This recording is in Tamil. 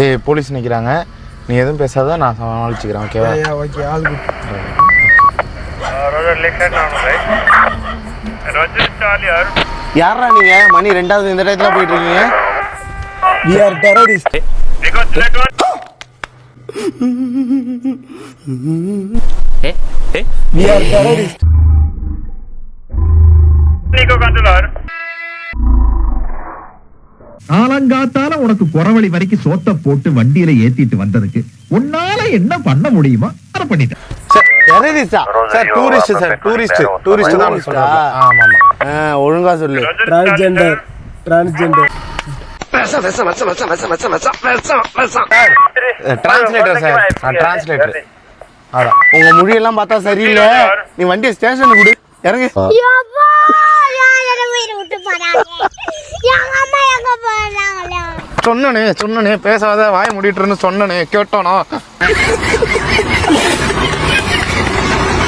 ஏய் போலீஸ் நிற்கிறாங்க, நீ எதுவும் பேசாத, நான் சமாளிச்சுக்கிறேன். ஓகேவா? Okay all good. யாரா நீங்க? மணி 2வது இந்த டயத்துல போயிட்டு இருக்கீங்க? We are terrorists. We are terrorists. காலங்காத்தால உனக்கு குறவழி வரைக்கும் சோத்த போட்டு வண்டியில ஏத்திட்டு வந்ததுக்கு உன்னால என்ன பண்ண முடியுமா அதை பண்ணிட்டேன். சார் டூரிஸ்ட் சார், டூரிஸ்ட் தான் சொல்றாங்க. ஆமா ஆமா, ஒழுங்கா சொல்லு. Transgender. Translator sir, translator. அதான் உங்க மொழியெல்லாம் பார்த்தா சரியில்லை. நீ வண்டியை ஸ்டேஷனுக்கு கொடு, இறங்கு. சொன்னனே பேசாத, வாய மூடிட்டு இருந்து சொன்னனே, கேட்டோனா?